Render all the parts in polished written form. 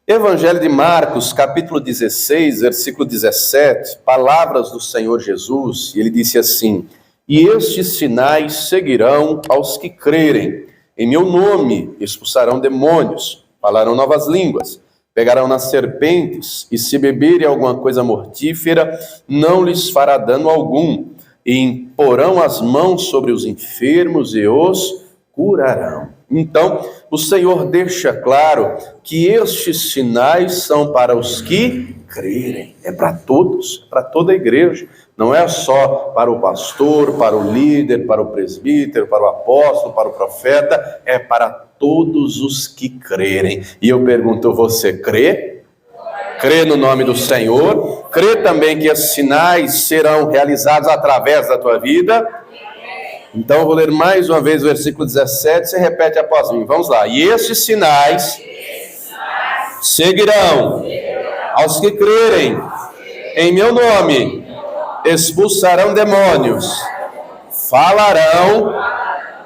Evangelho de Marcos, capítulo 16, versículo 17, palavras do Senhor Jesus, e ele disse assim: "E estes sinais seguirão aos que crerem. Em meu nome expulsarão demônios, falarão novas línguas, pegarão nas serpentes, e se beberem alguma coisa mortífera, não lhes fará dano algum, e imporão as mãos sobre os enfermos e os curarão." Então, o Senhor deixa claro que estes sinais são para os que crerem. É para todos, para toda a igreja. Não é só para o pastor, para o líder, para o presbítero, para o apóstolo, para o profeta. É para todos os que crerem. E eu pergunto, você crê? Crê no nome do Senhor? Crê também que esses sinais serão realizados através da tua vida? Então, eu vou ler mais uma vez o versículo 17, você repete após mim. Vamos lá. "E estes sinais seguirão aos que crerem. Em meu nome expulsarão demônios, falarão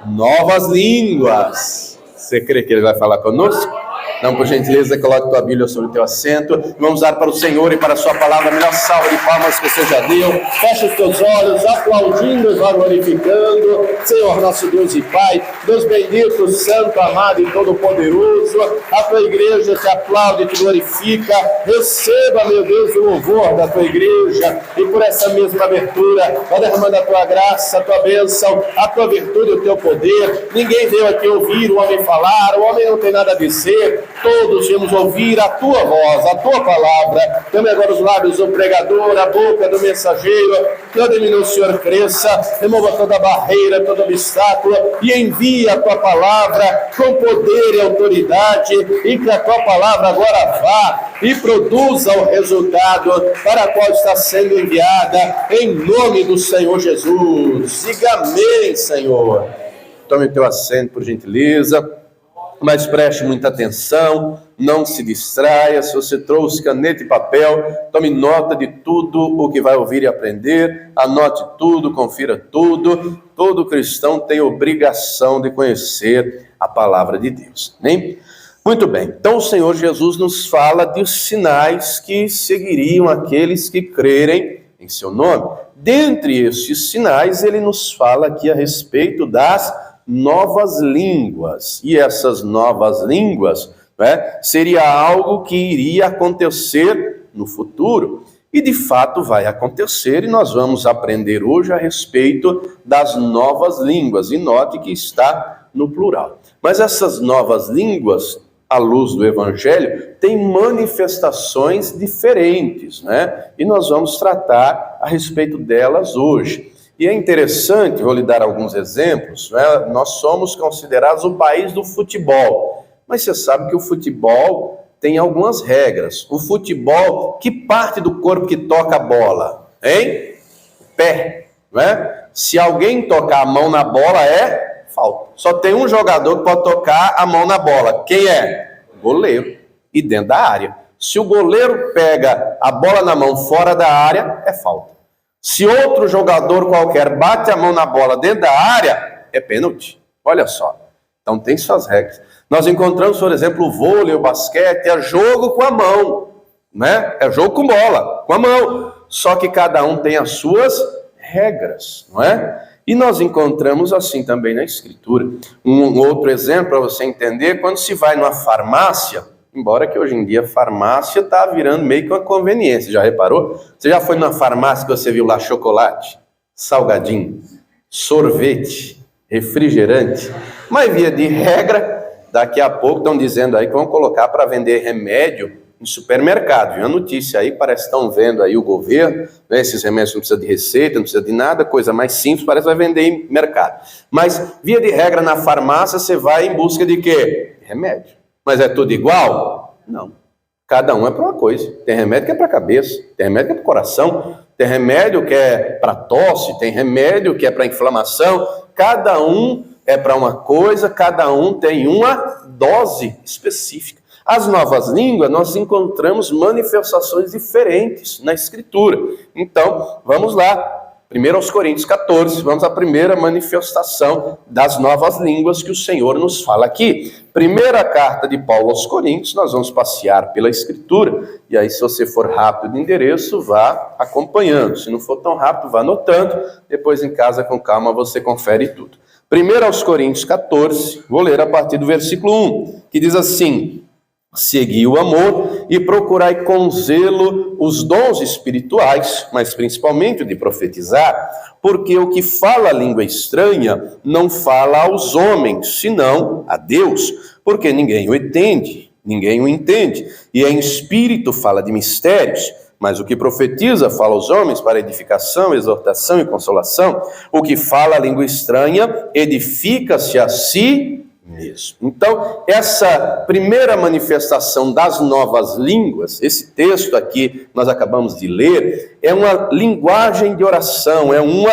novas línguas." Você crê que ele vai falar conosco? Não, por gentileza, coloque tua Bíblia sobre o teu assento. Vamos dar para o Senhor e para a sua palavra a melhor salva de palmas que você já deu. Fecha os teus olhos, aplaudindo e glorificando. Senhor, nosso Deus e Pai, Deus bendito, santo, amado e todo-poderoso, a tua igreja te aplaude e te glorifica. Receba, meu Deus, o louvor da tua igreja, e por essa mesma abertura, vai derramando a tua graça, a tua bênção, a tua virtude e o teu poder. Ninguém veio aqui ouvir o homem falar, o homem não tem nada a dizer. Todos viemos ouvir a tua voz, a tua palavra. Tome agora os lábios do pregador, a boca do mensageiro. Que o domínio do Senhor cresça, remova toda barreira, todo obstáculo, e envia a tua palavra com poder e autoridade, e que a tua palavra agora vá e produza o resultado para o qual está sendo enviada, em nome do Senhor Jesus. Diga amém, Senhor. Tome teu assento, por gentileza. Mas preste muita atenção, não se distraia. Se você trouxe caneta e papel, tome nota de tudo o que vai ouvir e aprender, anote tudo, confira tudo. Todo cristão tem obrigação de conhecer a palavra de Deus, né? Muito bem, então o Senhor Jesus nos fala dos sinais que seguiriam aqueles que crerem em seu nome. Dentre estes sinais, ele nos fala aqui a respeito das novas línguas. E essas novas línguas, seria algo que iria acontecer no futuro. E de fato vai acontecer, e nós vamos aprender hoje a respeito das novas línguas. E note que está no plural. Mas essas novas línguas, à luz do Evangelho, têm manifestações diferentes, E nós vamos tratar a respeito delas hoje. E é interessante, vou lhe dar alguns exemplos, Nós somos considerados o país do futebol, mas você sabe que o futebol tem algumas regras. O futebol, que parte do corpo que toca a bola? Hein? O pé, Se alguém tocar a mão na bola, é falta. Só tem um jogador que pode tocar a mão na bola. Quem é? O goleiro. E dentro da área. Se o goleiro pega a bola na mão fora da área, é falta. Se outro jogador qualquer bate a mão na bola dentro da área, é pênalti. Olha só. Então tem suas regras. Nós encontramos, por exemplo, o vôlei, o basquete, é jogo com a mão, É jogo com bola, com a mão. Só que cada um tem as suas regras, E nós encontramos assim também na Escritura. Um outro exemplo para você entender, quando se vai numa farmácia, embora que hoje em dia a farmácia está virando meio que uma conveniência, já reparou? Você já foi numa farmácia que você viu lá chocolate, salgadinho, sorvete, refrigerante? Mas via de regra, daqui a pouco estão dizendo aí que vão colocar para vender remédio em supermercado. Viu a notícia aí? Parece que estão vendo aí o governo, Esses remédios não precisam de receita, não precisa de nada, coisa mais simples, parece que vai vender em mercado. Mas via de regra na farmácia você vai em busca de quê? Remédio. Mas é tudo igual? Não. Cada um é para uma coisa. Tem remédio que é para a cabeça, tem remédio que é para o coração, tem remédio que é para tosse, tem remédio que é para inflamação. Cada um é para uma coisa, cada um tem uma dose específica. As novas línguas, nós encontramos manifestações diferentes na Escritura. Então, vamos lá. 1 aos Coríntios 14, vamos à primeira manifestação das novas línguas que o Senhor nos fala aqui. Primeira carta de Paulo aos Coríntios, nós vamos passear pela Escritura, e aí se você for rápido de endereço, vá acompanhando. Se não for tão rápido, vá anotando, depois em casa com calma você confere tudo. 1 aos Coríntios 14, vou ler a partir do versículo 1, que diz assim: segui o amor e procurai com zelo os dons espirituais, mas principalmente o de profetizar, porque o que fala a língua estranha não fala aos homens, senão a Deus, porque ninguém o entende, e em espírito fala de mistérios, mas o que profetiza fala aos homens para edificação, exortação e consolação. O que fala a língua estranha edifica-se a si mesmo. Então, essa primeira manifestação das novas línguas, esse texto aqui nós acabamos de ler, é uma linguagem de oração, é uma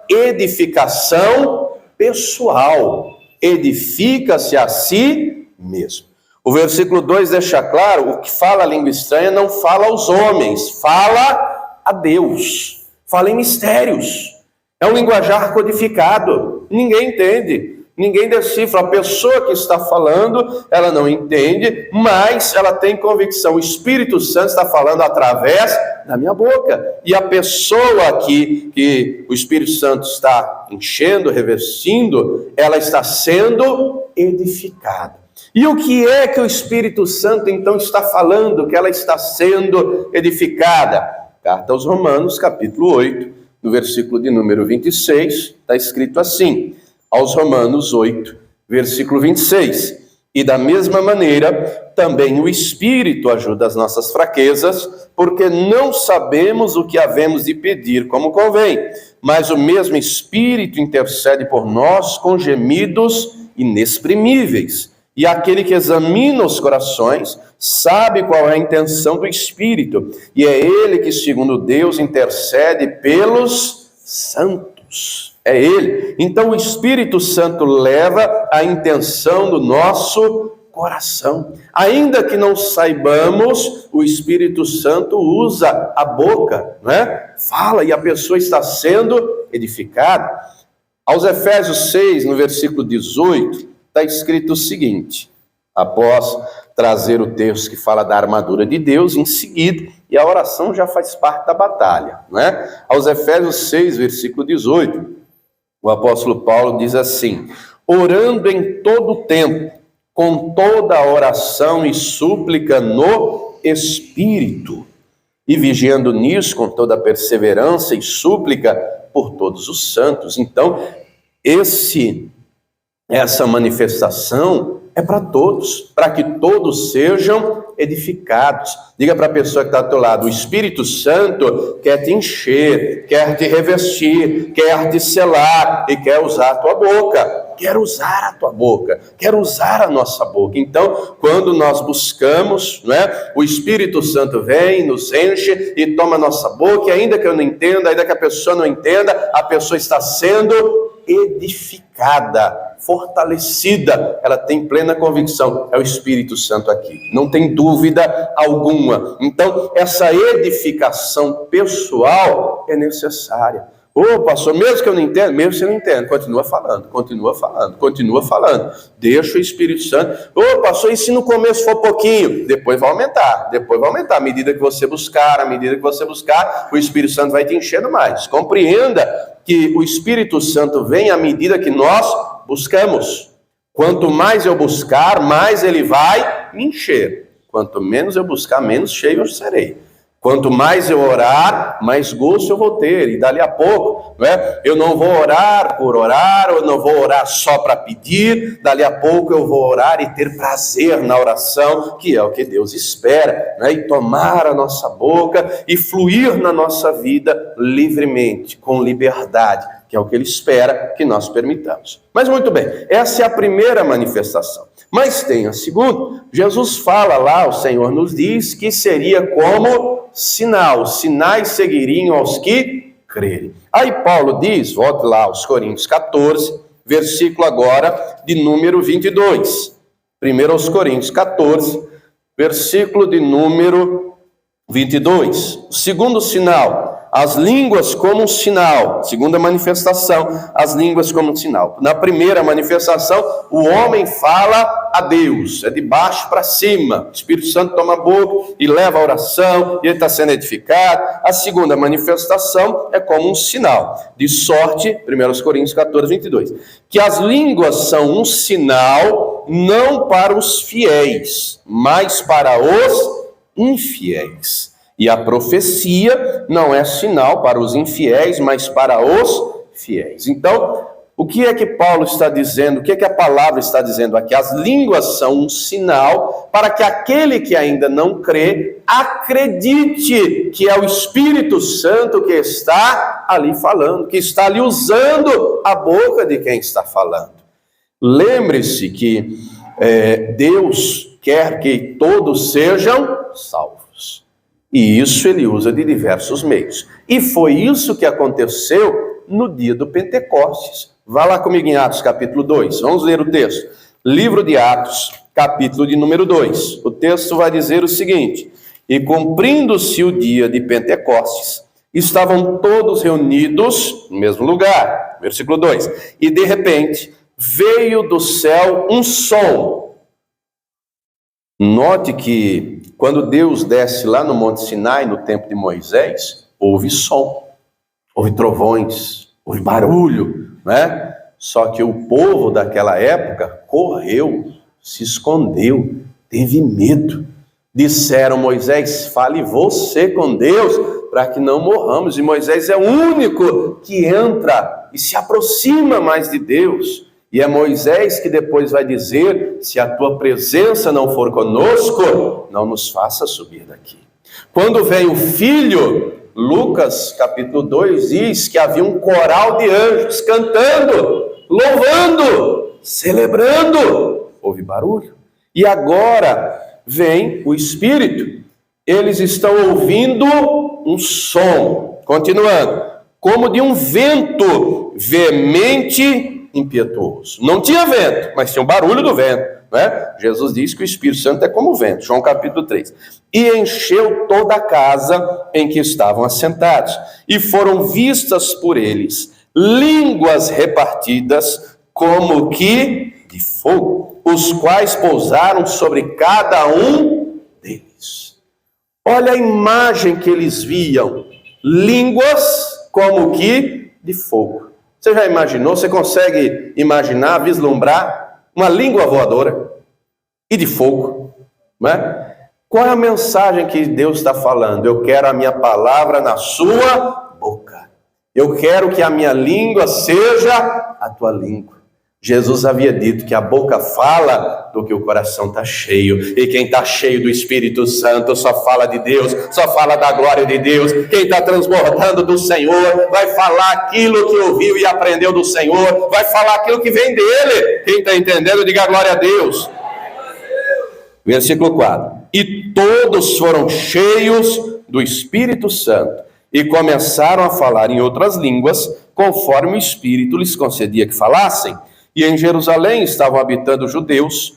edificação pessoal. Edifica-se a si mesmo. O versículo 2 deixa claro, o que fala a língua estranha não fala aos homens, fala a Deus, fala em mistérios. É um linguajar codificado, ninguém entende, ninguém decifra. A pessoa que está falando, ela não entende, mas ela tem convicção, o Espírito Santo está falando através da minha boca. E a pessoa aqui, que o Espírito Santo está enchendo, revestindo, ela está sendo edificada. E o que é que o Espírito Santo então está falando, que ela está sendo edificada? Carta aos Romanos, capítulo 8, no versículo de número 26, está escrito assim, aos Romanos 8, versículo 26. E da mesma maneira, também o Espírito ajuda as nossas fraquezas, porque não sabemos o que havemos de pedir como convém, mas o mesmo Espírito intercede por nós com gemidos inexprimíveis. E aquele que examina os corações sabe qual é a intenção do Espírito, e é ele que, segundo Deus, intercede pelos santos. É ele. Então o Espírito Santo leva a intenção do nosso coração. Ainda que não saibamos, o Espírito Santo usa a boca, não é? Fala e a pessoa está sendo edificada. Aos Efésios 6, no versículo 18, está escrito o seguinte, após trazer o texto que fala da armadura de Deus, em seguida, e a oração já faz parte da batalha, não é? Aos Efésios 6, versículo 18, o apóstolo Paulo diz assim, orando em todo o tempo, com toda oração e súplica no Espírito, e vigiando nisso com toda perseverança e súplica por todos os santos. Então, essa manifestação é para todos, para que todos sejam edificados. Diga para a pessoa que está ao teu lado, o Espírito Santo quer te encher, quer te revestir, quer te selar e quer usar a tua boca. Quer usar a tua boca, quer usar a nossa boca. Então, quando nós buscamos, não é? O Espírito Santo vem, nos enche e toma a nossa boca, e ainda que eu não entenda, ainda que a pessoa não entenda, a pessoa está sendo edificada, fortalecida, ela tem plena convicção, é o Espírito Santo aqui, não tem dúvida alguma. Então, essa edificação pessoal é necessária. Ô, pastor, mesmo que eu não entenda, mesmo que você não entenda, continua falando, deixa o Espírito Santo. Ô, pastor, e se no começo for pouquinho? Depois vai aumentar, à medida que você buscar, o Espírito Santo vai te enchendo mais. Compreenda que o Espírito Santo vem à medida que nós buscamos. Quanto mais eu buscar, mais ele vai me encher. Quanto menos eu buscar, menos cheio eu serei. Quanto mais eu orar, mais gosto eu vou ter. E dali a pouco, não é? Eu não vou orar por orar, eu não vou orar só para pedir. Dali a pouco eu vou orar e ter prazer na oração, que é o que Deus espera, né? E tomar a nossa boca e fluir na nossa vida livremente, com liberdade, que é o que Ele espera que nós permitamos. Mas muito bem, essa é a primeira manifestação. Mas tem a segunda. Jesus fala lá, o Senhor nos diz que seria como sinal, sinais seguiriam aos que crerem. Aí Paulo diz, volte lá aos Coríntios 14, versículo agora de número 22. Primeiro aos Coríntios 14, versículo de número 22. O segundo sinal, as línguas como um sinal. Segunda manifestação, as línguas como um sinal. Na primeira manifestação, o homem fala a Deus, é de baixo para cima. O Espírito Santo toma a boca e leva a oração, e ele está sendo edificado. A segunda manifestação é como um sinal. De sorte, 1 Coríntios 14, 22, que as línguas são um sinal não para os fiéis, mas para os infiéis. E a profecia não é sinal para os infiéis, mas para os fiéis. Então, o que é que Paulo está dizendo? O que é que a palavra está dizendo aqui? As línguas são um sinal para que aquele que ainda não crê acredite que é o Espírito Santo que está ali falando, que está ali usando a boca de quem está falando. Lembre-se que Deus quer que todos sejam salvos. E isso ele usa de diversos meios. E foi isso que aconteceu no dia do Pentecostes. Vá lá comigo em Atos capítulo 2. Vamos ler o texto. Livro de Atos, capítulo de número 2. O texto vai dizer o seguinte: e cumprindo-se o dia de Pentecostes, estavam todos reunidos no mesmo lugar. Versículo 2. E de repente veio do céu um som. Note que quando Deus desce lá no Monte Sinai, no tempo de Moisés, houve som, houve trovões, houve barulho, né? Só que o povo daquela época correu, se escondeu, teve medo. Disseram: Moisés, fale você com Deus para que não morramos. E Moisés é o único que entra e se aproxima mais de Deus. E é Moisés que depois vai dizer: se a tua presença não for conosco, não nos faça subir daqui. Quando vem o Filho, Lucas capítulo 2 diz que havia um coral de anjos cantando, louvando, celebrando. Houve barulho. E agora vem o Espírito. Eles estão ouvindo um som, continuando, como de um vento veemente, impetuoso. Não tinha vento, mas tinha o barulho do vento, né? Jesus diz que o Espírito Santo é como o vento, João capítulo 3. E encheu toda a casa em que estavam assentados, e foram vistas por eles línguas repartidas como que de fogo, os quais pousaram sobre cada um deles. Olha a imagem que eles viam, línguas como que de fogo. Você já imaginou? Você consegue imaginar, vislumbrar uma língua voadora e de fogo, não é? Qual é a mensagem que Deus está falando? Eu quero a minha palavra na sua boca. Eu quero que a minha língua seja a tua língua. Jesus havia dito que a boca fala do que o coração está cheio. E quem está cheio do Espírito Santo só fala de Deus, só fala da glória de Deus. Quem está transbordando do Senhor vai falar aquilo que ouviu e aprendeu do Senhor, vai falar aquilo que vem dele. Quem está entendendo, diga glória a Deus. Versículo 4. E todos foram cheios do Espírito Santo e começaram a falar em outras línguas, conforme o Espírito lhes concedia que falassem. E em Jerusalém estavam habitando judeus,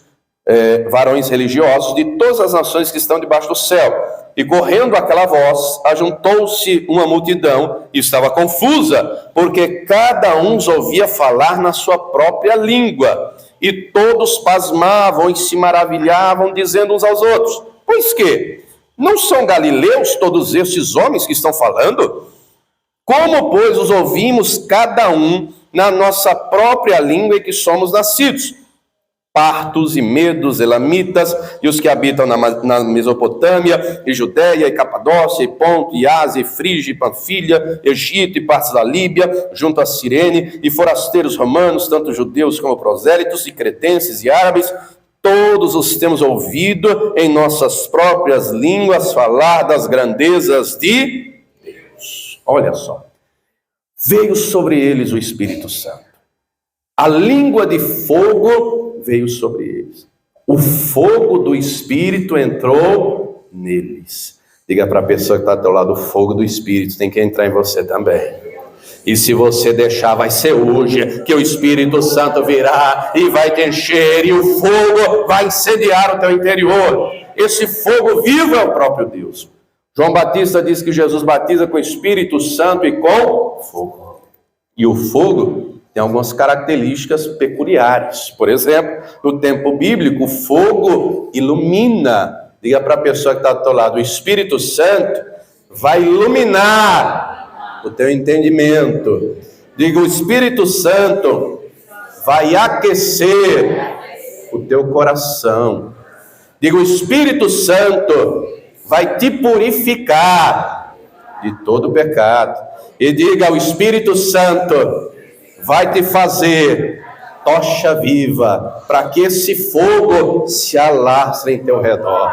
varões religiosos de todas as nações que estão debaixo do céu. E correndo aquela voz, ajuntou-se uma multidão e estava confusa, porque cada um os ouvia falar na sua própria língua. E todos pasmavam e se maravilhavam, dizendo uns aos outros: pois que? Não são galileus todos estes homens que estão falando? Como, pois, os ouvimos cada um na nossa própria língua em que somos nascidos? Partos e medos, elamitas, e os que habitam na Mesopotâmia, e Judéia, e Capadócia, e Ponto, e Ásia, e Frígia, e Panfilha, Egito, e partes da Líbia, junto a Cirene, e forasteiros romanos, tanto judeus como prosélitos, e cretenses, e árabes, todos os temos ouvido em nossas próprias línguas falar das grandezas de Deus. Olha só. Veio sobre eles o Espírito Santo. A língua de fogo veio sobre eles. O fogo do Espírito entrou neles. Diga para a pessoa que está ao teu lado: o fogo do Espírito tem que entrar em você também. E se você deixar, vai ser hoje que o Espírito Santo virá e vai te encher, e o fogo vai incendiar o teu interior. Esse fogo vivo é o próprio Deus. João Batista diz que Jesus batiza com o Espírito Santo e com fogo. E o fogo tem algumas características peculiares. Por exemplo, no tempo bíblico, o fogo ilumina. Diga para a pessoa que está do teu lado, o Espírito Santo vai iluminar o teu entendimento. Diga, o Espírito Santo vai aquecer o teu coração. Diga, o Espírito Santo vai te purificar de todo pecado. E diga, o Espírito Santo vai te fazer tocha viva, para que esse fogo se alastre em teu redor.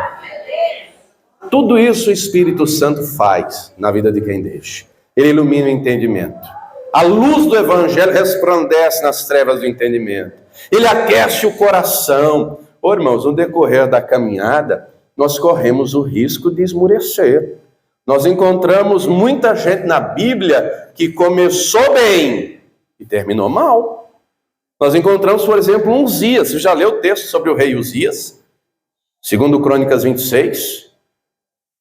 Tudo isso o Espírito Santo faz na vida de quem deixa. Ele ilumina o entendimento. A luz do Evangelho resplandece nas trevas do entendimento. Ele aquece o coração. Oh, irmãos, no decorrer da caminhada, nós corremos o risco de esmurecer. Nós encontramos muita gente na Bíblia que começou bem e terminou mal. Nós encontramos, por exemplo, Uzias. Você já leu o texto sobre o rei Uzias? Segundo Crônicas 26.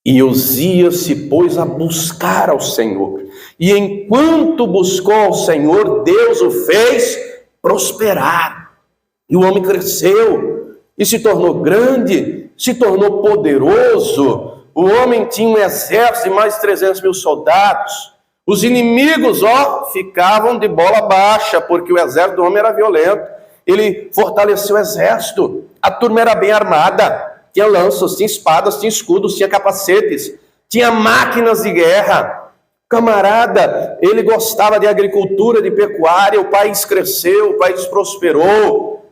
E Uzias se pôs a buscar ao Senhor. E enquanto buscou ao Senhor, Deus o fez prosperar. E o homem cresceu e se tornou grande, se tornou poderoso. O homem tinha um exército de mais de 300 mil soldados. Os inimigos, ficavam de bola baixa, porque o exército do homem era violento. Ele fortaleceu o exército. A turma era bem armada. Tinha lanças, tinha espadas, tinha escudos, tinha capacetes. Tinha máquinas de guerra. Camarada, ele gostava de agricultura, de pecuária. O país cresceu, o país prosperou.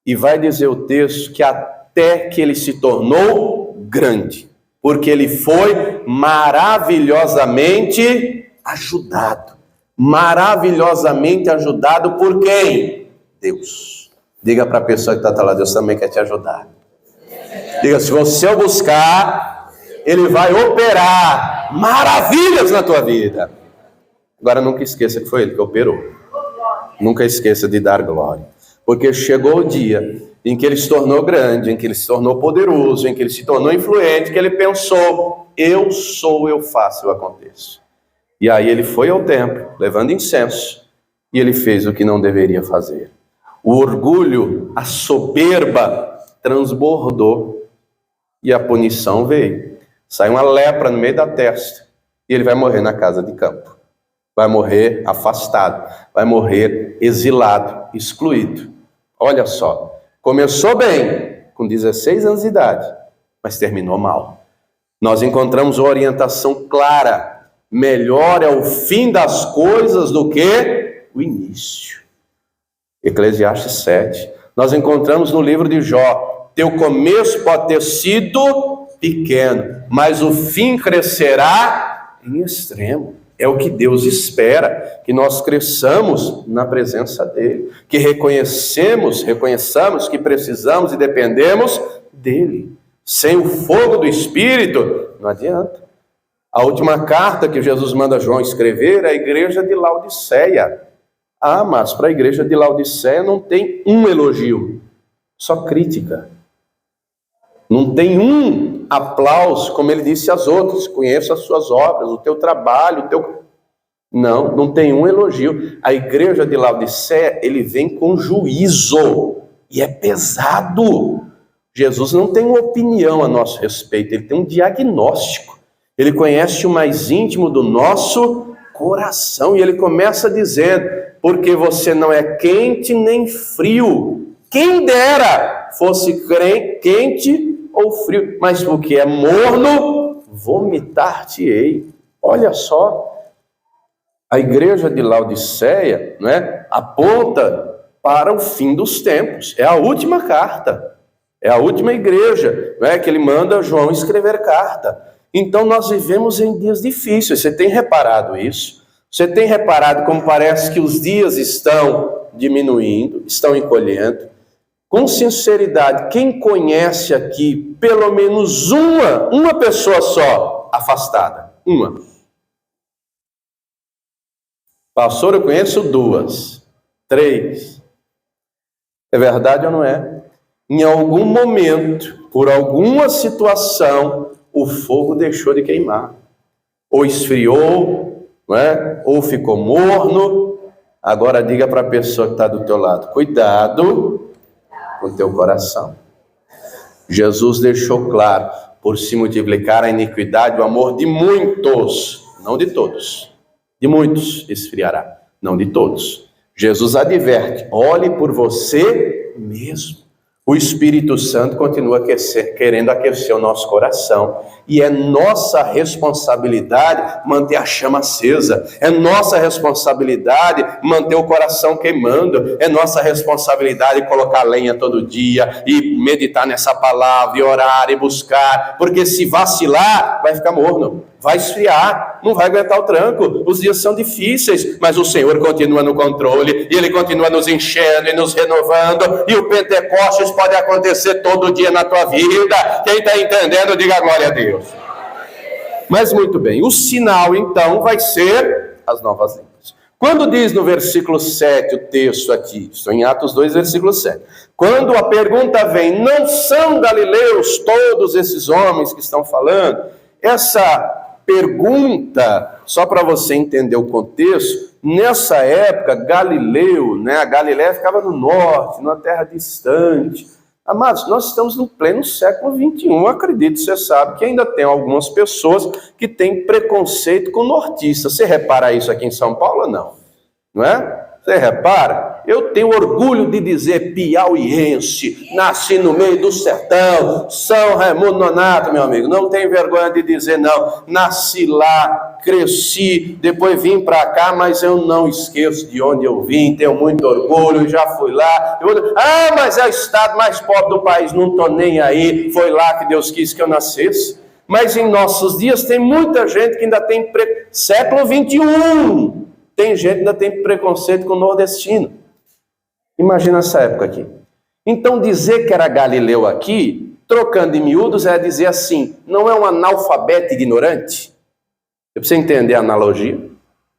E vai dizer o texto que até que ele se tornou grande. Porque ele foi maravilhosamente ajudado. Maravilhosamente ajudado por quem? Deus. Diga para a pessoa que está lá, Deus também quer te ajudar. Diga, se você o buscar, Ele vai operar maravilhas na tua vida. Agora nunca esqueça que foi Ele que operou. Nunca esqueça de dar glória. Porque chegou o dia em que ele se tornou grande, em que ele se tornou poderoso, em que ele se tornou influente, que ele pensou, eu sou, eu faço, eu aconteço. E aí ele foi ao templo, levando incenso, e ele fez o que não deveria fazer. O orgulho, a soberba, transbordou, e a punição veio. Saiu uma lepra no meio da testa, e ele vai morrer na casa de campo. Vai morrer afastado, vai morrer exilado, excluído. Olha só. Começou bem, com 16 anos de idade, mas terminou mal. Nós encontramos uma orientação clara. Melhor é o fim das coisas do que o início. Eclesiastes 7. Nós encontramos no livro de Jó. Teu começo pode ter sido pequeno, mas o fim crescerá em extremo. É o que Deus espera, que nós cresçamos na presença dEle, que reconheçamos que precisamos e dependemos dEle. Sem o fogo do Espírito, não adianta. A última carta que Jesus manda João escrever é a igreja de Laodiceia. Ah, mas para a igreja de Laodiceia não tem um elogio, só crítica. Não tem um aplauso, como ele disse às outras, conheço as suas obras, o teu trabalho, o teu... Não tem um elogio. A igreja de Laodiceia, ele vem com juízo, e é pesado. Jesus não tem uma opinião a nosso respeito, ele tem um diagnóstico. Ele conhece o mais íntimo do nosso coração, e ele começa dizendo, porque você não é quente nem frio. Quem dera fosse quente ou frio, mas porque é morno, vomitar-te-ei. Olha só, a igreja de Laodiceia, aponta para o fim dos tempos. É a última carta, é a última igreja, que ele manda João escrever carta. Então nós vivemos em dias difíceis. Você tem reparado isso? Você tem reparado como parece que os dias estão diminuindo, estão encolhendo? Com sinceridade, quem conhece aqui pelo menos uma pessoa só afastada? Uma. Pastor, eu conheço 2, 3. É verdade ou não é? Em algum momento, por alguma situação, o fogo deixou de queimar. Ou esfriou, não é? Ou ficou morno. Agora diga para a pessoa que está do teu lado, cuidado com o teu coração. Jesus deixou claro, por se multiplicar a iniquidade, o amor de muitos, não de todos, de muitos esfriará, não de todos. Jesus adverte, olhe por você mesmo. O Espírito Santo continua querendo aquecer o nosso coração. E é nossa responsabilidade manter a chama acesa. É nossa responsabilidade manter o coração queimando. É nossa responsabilidade colocar lenha todo dia e meditar nessa palavra, e orar e buscar. Porque se vacilar, vai ficar morno. Vai esfriar, não vai aguentar o tranco. Os dias são difíceis, mas o Senhor continua no controle, e Ele continua nos enchendo e nos renovando, e o Pentecostes pode acontecer todo dia na tua vida. Quem está entendendo, diga glória a Deus. Mas muito bem, o sinal então vai ser as novas línguas. Quando diz no versículo 7, o texto aqui, estou em Atos 2, versículo 7. Quando a pergunta vem, não são galileus todos esses homens que estão falando? Essa pergunta, só para você entender o contexto, nessa época, Galileu, a Galileia ficava no norte, numa terra distante. Amados, nós estamos no pleno século XXI, acredito, você sabe que ainda tem algumas pessoas que têm preconceito com nortistas. Você repara isso aqui em São Paulo ou não? Não é? Você repara? Eu tenho orgulho de dizer piauiense, nasci no meio do sertão, São Raimundo Nonato, meu amigo, não tenho vergonha de dizer não, nasci lá, cresci, depois vim para cá, mas eu não esqueço de onde eu vim, tenho muito orgulho, já fui lá, mas é o estado mais pobre do país, não estou nem aí, foi lá que Deus quis que eu nascesse. Mas em nossos dias tem muita gente que ainda tem século XXI, tem gente que ainda tem preconceito com o nordestino. Imagina essa época aqui. Então dizer que era Galileu aqui, trocando em miúdos, é dizer assim, não é um analfabeto ignorante? Para você entender a analogia,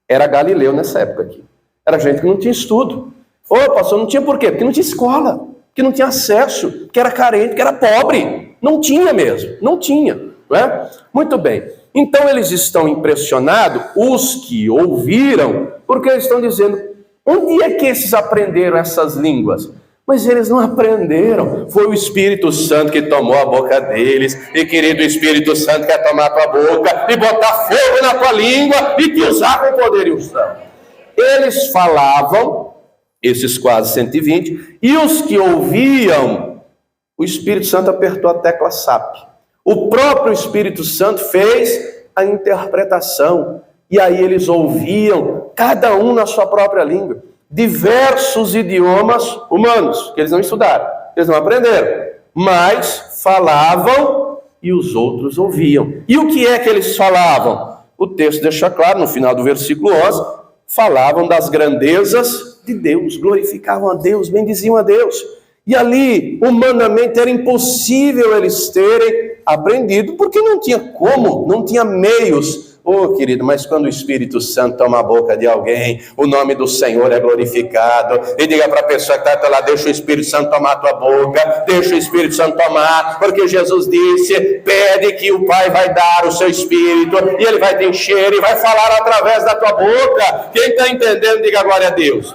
era Galileu nessa época aqui. Era gente que não tinha estudo. Pastor, não tinha por quê? Porque não tinha escola, porque não tinha acesso, que era carente, que era pobre. Não tinha mesmo, não tinha. Não é? Muito bem. Então eles estão impressionados, os que ouviram, porque eles estão dizendo, onde é que esses aprenderam essas línguas? Mas eles não aprenderam, foi o Espírito Santo que tomou a boca deles, e querido, o Espírito Santo quer tomar a tua boca, e botar fogo na tua língua, e te usar com poder e unção. Eles falavam, esses quase 120, e os que ouviam, o Espírito Santo apertou a tecla SAP. O próprio Espírito Santo fez a interpretação. E aí eles ouviam, cada um na sua própria língua, diversos idiomas humanos, que eles não estudaram, eles não aprenderam, mas falavam e os outros ouviam. E o que é que eles falavam? O texto deixa claro, no final do versículo 11, falavam das grandezas de Deus, glorificavam a Deus, bendiziam a Deus. E ali, humanamente, era impossível eles terem aprendido, porque não tinha como, não tinha meios. Querido, mas quando o Espírito Santo toma a boca de alguém, o nome do Senhor é glorificado. E diga para a pessoa que está lá, deixa o Espírito Santo tomar a tua boca, deixa o Espírito Santo tomar, porque Jesus disse, pede que o Pai vai dar o seu Espírito, e Ele vai te encher, e vai falar através da tua boca. Quem está entendendo, diga glória a Deus.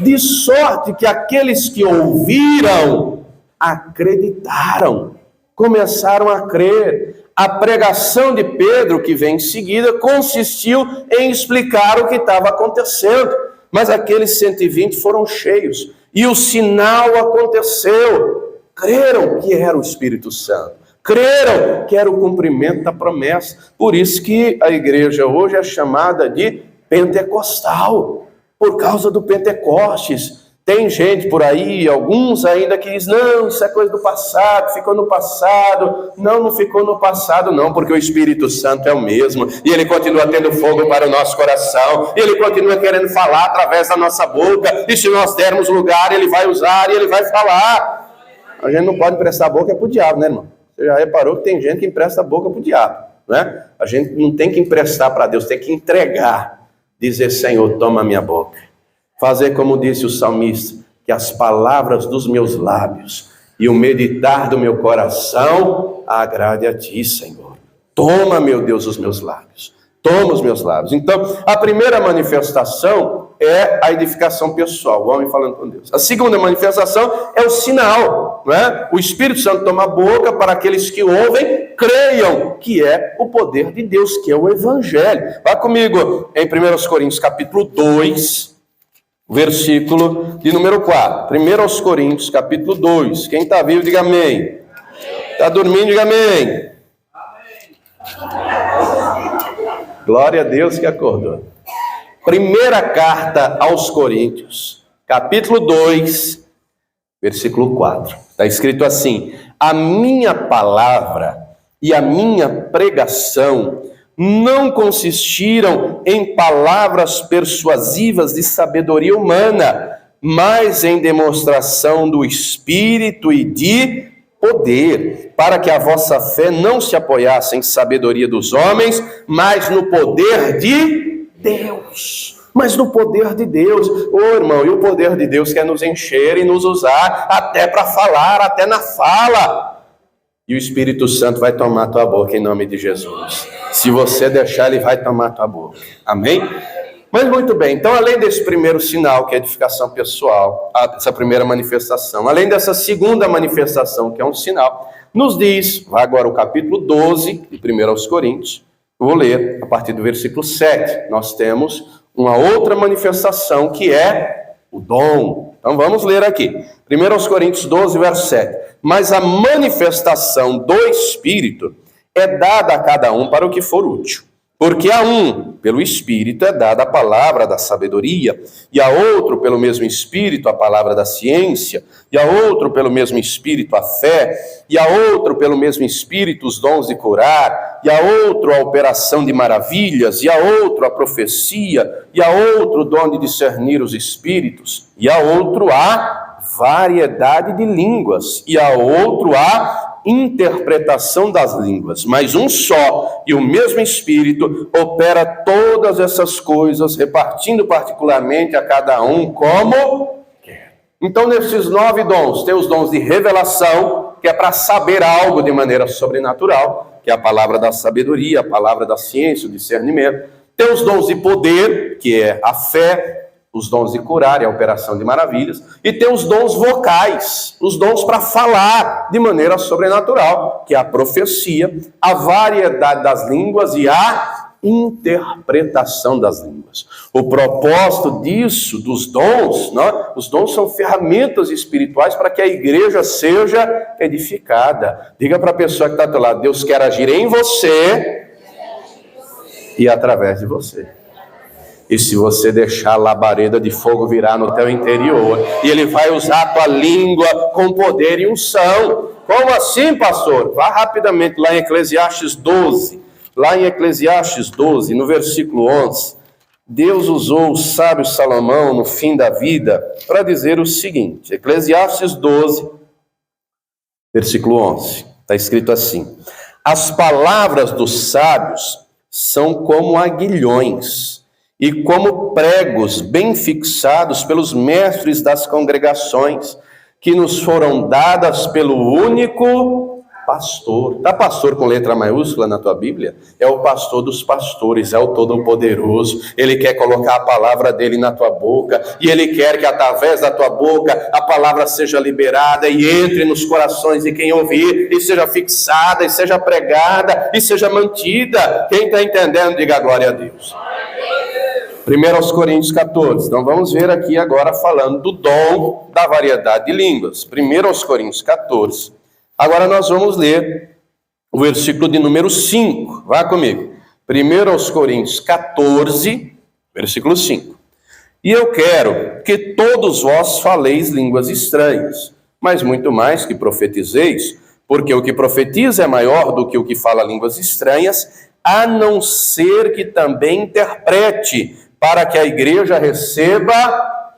De sorte que aqueles que ouviram, acreditaram, começaram a crer. A pregação de Pedro, que vem em seguida, consistiu em explicar o que estava acontecendo. Mas aqueles 120 foram cheios. E o sinal aconteceu. Creram que era o Espírito Santo. Creram que era o cumprimento da promessa. Por isso que a igreja hoje é chamada de pentecostal. Por causa do Pentecostes. Tem gente por aí, alguns ainda que diz, não, isso é coisa do passado, ficou no passado. Não ficou no passado não, porque o Espírito Santo é o mesmo, e ele continua tendo fogo para o nosso coração, e ele continua querendo falar através da nossa boca, e se nós dermos lugar, ele vai usar e ele vai falar. A gente não pode emprestar a boca para o diabo, né, irmão? Você já reparou que tem gente que empresta a boca para o diabo, né? A gente não tem que emprestar para Deus, tem que entregar, dizer, Senhor, toma a minha boca. Fazer como disse o salmista, que as palavras dos meus lábios e o meditar do meu coração agrade a ti, Senhor. Toma, meu Deus, os meus lábios. Toma os meus lábios. Então, a primeira manifestação é a edificação pessoal, o homem falando com Deus. A segunda manifestação é o sinal, não é? O Espírito Santo toma a boca para aqueles que ouvem, creiam que é o poder de Deus, que é o Evangelho. Vá comigo em 1 Coríntios capítulo 2, versículo de número 4. 1 Coríntios capítulo 2. Quem está vivo, diga amém. Está dormindo, diga amém. Glória a Deus que acordou. Primeira carta aos Coríntios, capítulo 2, versículo 4. Está escrito assim: a minha palavra e a minha pregação não consistiram em palavras persuasivas de sabedoria humana, mas em demonstração do Espírito e de poder, para que a vossa fé não se apoiasse em sabedoria dos homens, mas no poder de Deus. Mas no poder de Deus. Ô irmão, e o poder de Deus quer nos encher e nos usar até para falar, até na fala. E o Espírito Santo vai tomar a tua boca em nome de Jesus. Se você deixar, ele vai tomar a tua boca. Amém? Mas muito bem, então além desse primeiro sinal, que é a edificação pessoal, essa primeira manifestação, além dessa segunda manifestação, que é um sinal, nos diz, vai agora o capítulo 12, de 1 aos Coríntios, vou ler a partir do versículo 7, nós temos uma outra manifestação que é o dom. Então vamos ler aqui, 1 aos Coríntios 12, verso 7, mas a manifestação do Espírito é dada a cada um para o que for útil. Porque a um, pelo Espírito, é dada a palavra da sabedoria, e a outro, pelo mesmo Espírito, a palavra da ciência, e a outro, pelo mesmo Espírito, a fé, e a outro, pelo mesmo Espírito, os dons de curar, e a outro, a operação de maravilhas, e a outro, a profecia, e a outro, o dom de discernir os espíritos, e a outro, a variedade de línguas, e a outro, a interpretação das línguas, mas um só e o mesmo Espírito opera todas essas coisas, repartindo particularmente a cada um como quer. Então, nesses 9 dons, tem os dons de revelação, que é para saber algo de maneira sobrenatural, que é a palavra da sabedoria, a palavra da ciência, o discernimento. Tem os dons de poder, que é a fé, os dons de curar e a operação de maravilhas, e tem os dons vocais, os dons para falar de maneira sobrenatural, que é a profecia, a variedade das línguas e a interpretação das línguas. O propósito disso, dos dons, né? Os dons são ferramentas espirituais para que a igreja seja edificada. Diga para a pessoa que está ao teu lado, Deus quer agir em você e através de você. E se você deixar a labareda de fogo virar no teu interior, e ele vai usar a tua língua com poder e unção. Como assim, pastor? Vá rapidamente lá em Eclesiastes 12. Lá em Eclesiastes 12, no versículo 11, Deus usou o sábio Salomão no fim da vida para dizer o seguinte. Eclesiastes 12, versículo 11. Está escrito assim: as palavras dos sábios são como aguilhões, e como pregos bem fixados pelos mestres das congregações, que nos foram dadas pelo único pastor. Está pastor com letra maiúscula na tua Bíblia? É o pastor dos pastores, é o Todo-Poderoso. Ele quer colocar a palavra dele na tua boca, e ele quer que através da tua boca a palavra seja liberada e entre nos corações de quem ouvir, e seja fixada, e seja pregada, e seja mantida. Quem está entendendo, diga glória a Deus. 1 Coríntios 14, então vamos ver aqui agora falando do dom da variedade de línguas. 1 Coríntios 14, agora nós vamos ler o versículo de número 5, vá comigo. 1 Coríntios 14, versículo 5. E eu quero que todos vós faleis línguas estranhas, mas muito mais que profetizeis, porque o que profetiza é maior do que o que fala línguas estranhas, a não ser que também interprete, para que a igreja receba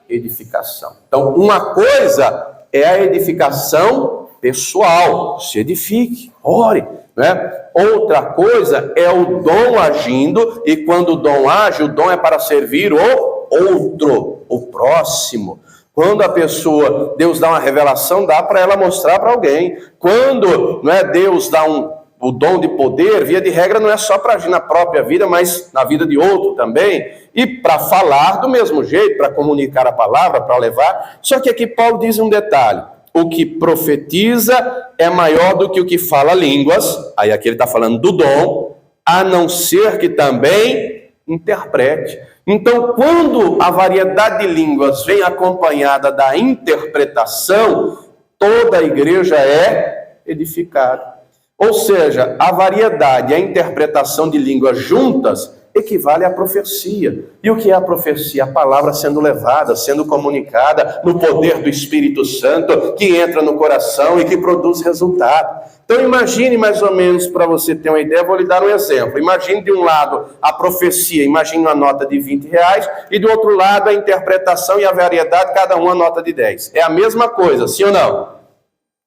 edificação. Então, uma coisa é a edificação pessoal, se edifique, ore, né? Outra coisa é o dom agindo, e quando o dom age, o dom é para servir o outro, o próximo. Quando a pessoa, Deus dá uma revelação, dá para ela mostrar para alguém. Quando Deus dá o dom de poder, via de regra, não é só para agir na própria vida, mas na vida de outro também. E para falar do mesmo jeito, para comunicar a palavra, para levar. Só que aqui Paulo diz um detalhe: o que profetiza é maior do que o que fala línguas. Aí aqui ele está falando do dom, a não ser que também interprete. Então, quando a variedade de línguas vem acompanhada da interpretação, toda a igreja é edificada. Ou seja, a variedade e a interpretação de línguas juntas equivale à profecia. E o que é a profecia? A palavra sendo levada, sendo comunicada no poder do Espírito Santo, que entra no coração e que produz resultado. Então imagine mais ou menos, para você ter uma ideia, vou lhe dar um exemplo. Imagine de um lado a profecia, imagine uma nota de R$20, e do outro lado a interpretação e a variedade, cada uma nota de 10. É a mesma coisa, sim ou não?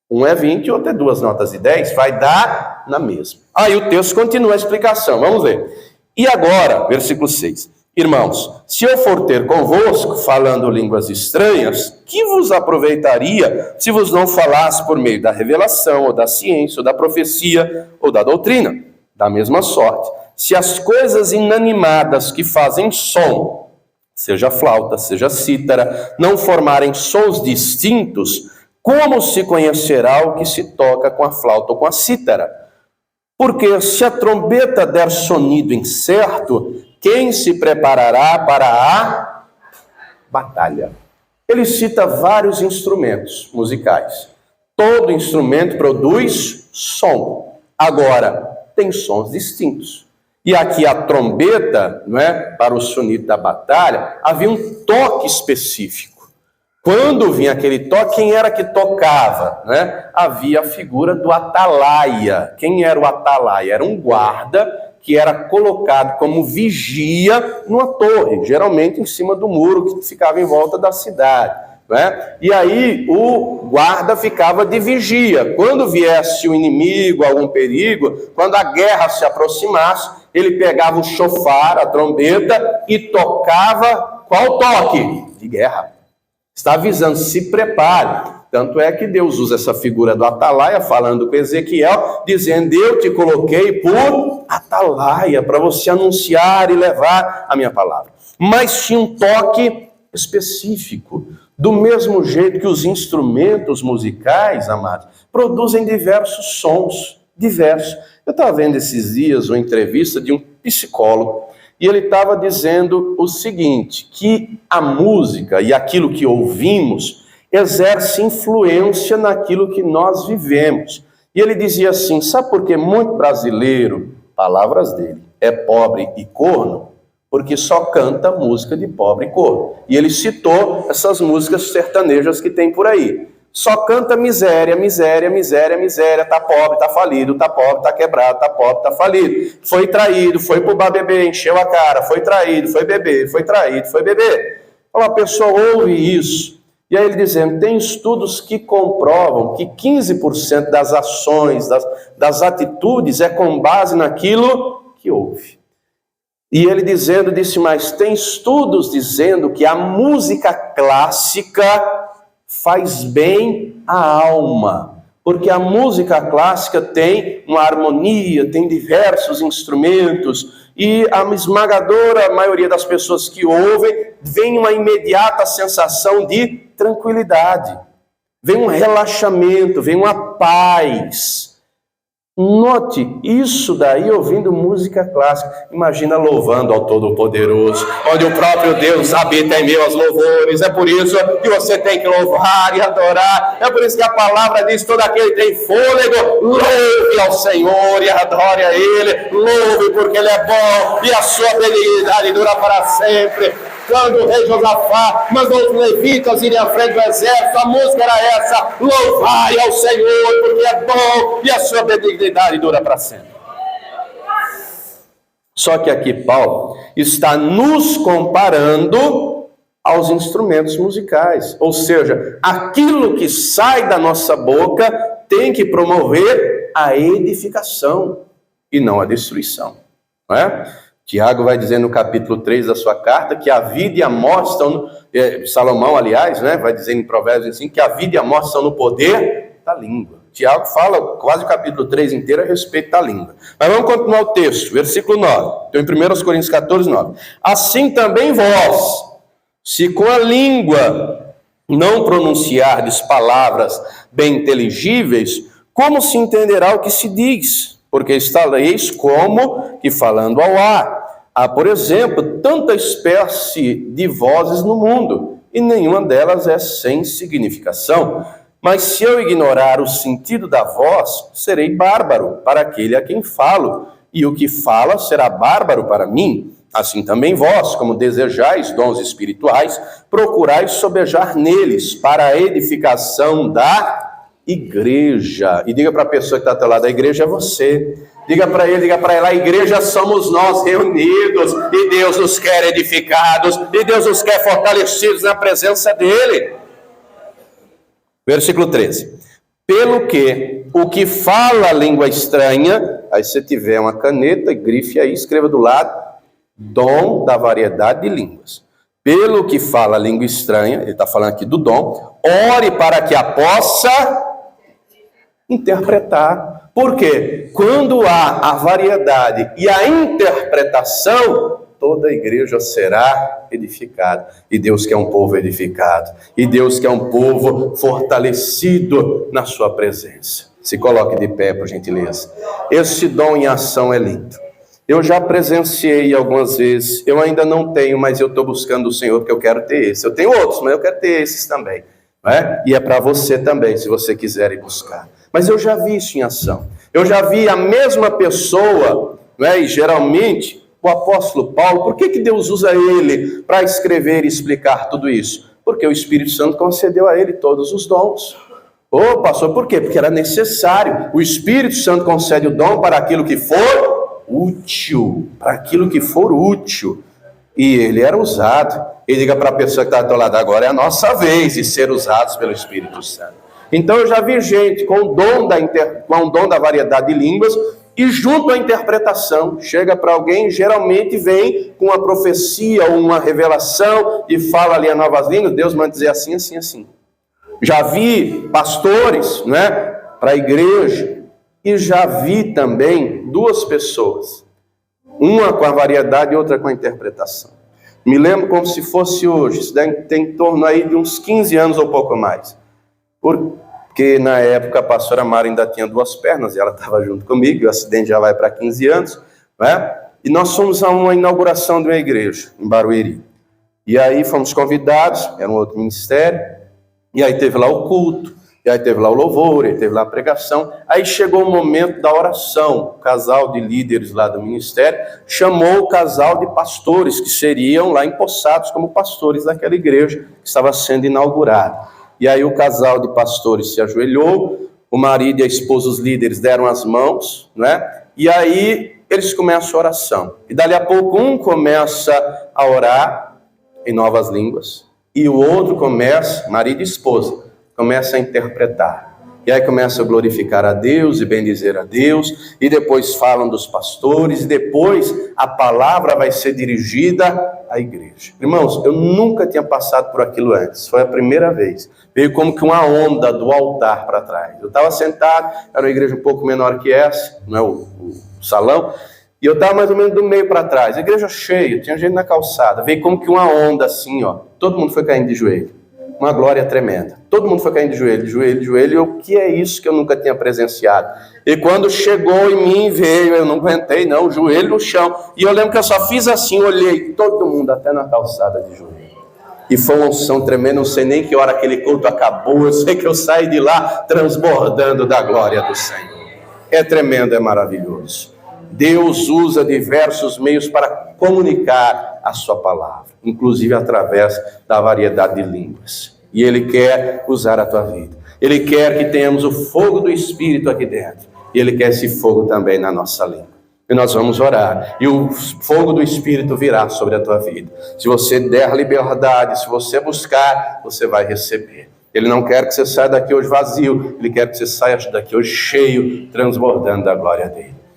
Um é 20 e outro é 2 notas de 10, vai dar na mesma. Aí o texto continua a explicação, vamos ver. E agora, versículo 6. Irmãos, se eu for ter convosco, falando línguas estranhas, que vos aproveitaria se vos não falasse por meio da revelação, ou da ciência, ou da profecia, ou da doutrina? Da mesma sorte, se as coisas inanimadas que fazem som, seja flauta, seja cítara, não formarem sons distintos, como se conhecerá o que se toca com a flauta ou com a cítara? Porque se a trombeta der sonido incerto, quem se preparará para a batalha? Ele cita vários instrumentos musicais. Todo instrumento produz som. Agora, tem sons distintos. E aqui a trombeta, para o sonido da batalha, havia um toque específico. Quando vinha aquele toque, quem era que tocava? Havia a figura do atalaia. Quem era o atalaia? Era um guarda que era colocado como vigia numa torre, geralmente em cima do muro que ficava em volta da cidade. E aí o guarda ficava de vigia. Quando viesse o inimigo, algum perigo, quando a guerra se aproximasse, ele pegava o chofar, a trombeta, e tocava qual toque? De guerra. Está avisando, se prepare. Tanto é que Deus usa essa figura do atalaia, falando com Ezequiel, dizendo: eu te coloquei por atalaia, para você anunciar e levar a minha palavra. Mas tinha um toque específico. Do mesmo jeito que os instrumentos musicais, amados, produzem diversos sons, diversos. Eu estava vendo esses dias uma entrevista de um psicólogo, e ele estava dizendo o seguinte, que a música e aquilo que ouvimos exerce influência naquilo que nós vivemos. E ele dizia assim: sabe por que muito brasileiro, palavras dele, é pobre e corno? Porque só canta música de pobre e corno. E ele citou essas músicas sertanejas que tem por aí. Só canta miséria, miséria, miséria, miséria, tá pobre, tá falido, tá pobre, tá quebrado, tá pobre, tá falido. Foi traído, foi pro bar beber, encheu a cara, foi traído, foi beber, foi traído, foi beber. Então a pessoa ouve isso. E aí ele dizendo, tem estudos que comprovam que 15% das ações, das atitudes é com base naquilo que ouve. E ele disse mais, tem estudos dizendo que a música clássica faz bem à alma, porque a música clássica tem uma harmonia, tem diversos instrumentos, e a esmagadora maioria das pessoas que ouvem, vem uma imediata sensação de tranquilidade, vem um relaxamento, vem uma paz. Note, isso daí ouvindo música clássica. Imagina louvando ao Todo-Poderoso, onde o próprio Deus habita em meus louvores. É por isso que você tem que louvar e adorar. É por isso que a palavra diz, todo aquele que tem fôlego, louve ao Senhor e adore a Ele. Louve porque Ele é bom e a sua benignidade dura para sempre. Quando o rei Josafá mandou os levitas irem à frente do exército, a música era essa: louvai ao Senhor, porque é bom e a sua benignidade dura para sempre. Só que aqui Paulo está nos comparando aos instrumentos musicais, ou seja, aquilo que sai da nossa boca tem que promover a edificação e não a destruição, não é? Tiago vai dizer no capítulo 3 da sua carta que a vida e a morte estão... Salomão, aliás, né, vai dizer em Provérbios assim, que a vida e a morte estão no poder da língua. Tiago fala quase o capítulo 3 inteiro a respeito da língua. Mas vamos continuar o texto, versículo 9. Então, em 1 Coríntios 14, 9. Assim também vós, se com a língua não pronunciardes palavras bem inteligíveis, como se entenderá o que se diz? Porque estareis como que falando ao ar. Há, por exemplo, tanta espécie de vozes no mundo, e nenhuma delas é sem significação. Mas se eu ignorar o sentido da voz, serei bárbaro para aquele a quem falo, e o que fala será bárbaro para mim. Assim também vós, como desejais dons espirituais, procurais sobejar neles para a edificação da igreja. E diga para a pessoa que está ao teu lado, a igreja é você. Diga para ele, diga para ela, a igreja somos nós reunidos, e Deus nos quer edificados, e Deus nos quer fortalecidos na presença dele. Versículo 13. Pelo que o que fala a língua estranha, aí se tiver uma caneta, grife aí, escreva do lado, dom da variedade de línguas. Pelo que fala a língua estranha, ele está falando aqui do dom, ore para que a possa interpretar. Por quê? Quando há a variedade e a interpretação, toda a igreja será edificada. E Deus quer um povo edificado. E Deus quer um povo fortalecido na sua presença. Se coloque de pé, por gentileza. Esse dom em ação é lindo. Eu já presenciei algumas vezes. Eu ainda não tenho, mas eu estou buscando o Senhor, porque eu quero ter esse. Eu tenho outros, mas eu quero ter esses também. Não é? E é para você também, se você quiser ir buscar. Mas eu já vi isso em ação. Eu já vi a mesma pessoa, não é? E geralmente, o apóstolo Paulo, por que Deus usa ele para escrever e explicar tudo isso? Porque o Espírito Santo concedeu a ele todos os dons. Ô, pastor, por quê? Porque era necessário. O Espírito Santo concede o dom para aquilo que for útil. Para aquilo que for útil. E ele era usado. E diga para a pessoa que está do teu lado agora, é a nossa vez de ser usados pelo Espírito Santo. Então eu já vi gente com o dom da variedade de línguas e junto à interpretação, chega para alguém, geralmente vem com uma profecia ou uma revelação e fala ali a novas línguas, Deus manda dizer assim, assim, assim. Já vi pastores, né, para a igreja e já vi também duas pessoas, uma com a variedade e outra com a interpretação. Me lembro como se fosse hoje, isso tem em torno aí de uns 15 anos ou pouco mais. Porque na época a pastora Mara ainda tinha duas pernas e ela estava junto comigo, e o acidente já vai para 15 anos, né? E nós fomos a uma inauguração de uma igreja em Barueri. E aí fomos convidados, era um outro ministério, e aí teve lá o culto, e aí teve lá o louvor, e aí teve lá a pregação. Aí chegou o momento da oração, o casal de líderes lá do ministério chamou o casal de pastores que seriam lá empossados como pastores daquela igreja que estava sendo inaugurada. E aí o casal de pastores se ajoelhou, o marido e a esposa, os líderes, deram as mãos, né? E aí eles começam a oração. E dali a pouco um começa a orar em novas línguas, e o outro começa, marido e esposa, começa a interpretar. E aí começa a glorificar a Deus e bendizer a Deus, e depois falam dos pastores, e depois a palavra vai ser dirigida à igreja. Irmãos, eu nunca tinha passado por aquilo antes, foi a primeira vez. Veio como que uma onda do altar para trás. Eu estava sentado, era uma igreja um pouco menor que essa, não é o salão, e eu estava mais ou menos do meio para trás, a igreja cheia, tinha gente na calçada, veio como que uma onda assim, ó, todo mundo foi caindo de joelho. Uma glória tremenda. Todo mundo foi caindo de joelho, de joelho, de joelho. E o que é isso que eu nunca tinha presenciado? E quando chegou em mim, veio, eu não aguentei não, o joelho no chão. E eu lembro que eu só fiz assim, olhei, todo mundo até na calçada de joelho. E foi uma unção tremenda, não sei nem que hora aquele culto acabou, eu sei que eu saí de lá transbordando da glória do Senhor. É tremendo, é maravilhoso. Deus usa diversos meios para comunicar a sua palavra, inclusive através da variedade de línguas. E Ele quer usar a tua vida. Ele quer que tenhamos o fogo do Espírito aqui dentro. E Ele quer esse fogo também na nossa língua. E nós vamos orar. E o fogo do Espírito virá sobre a tua vida. Se você der liberdade, se você buscar, você vai receber. Ele não quer que você saia daqui hoje vazio. Ele quer que você saia daqui hoje cheio, transbordando da glória dele.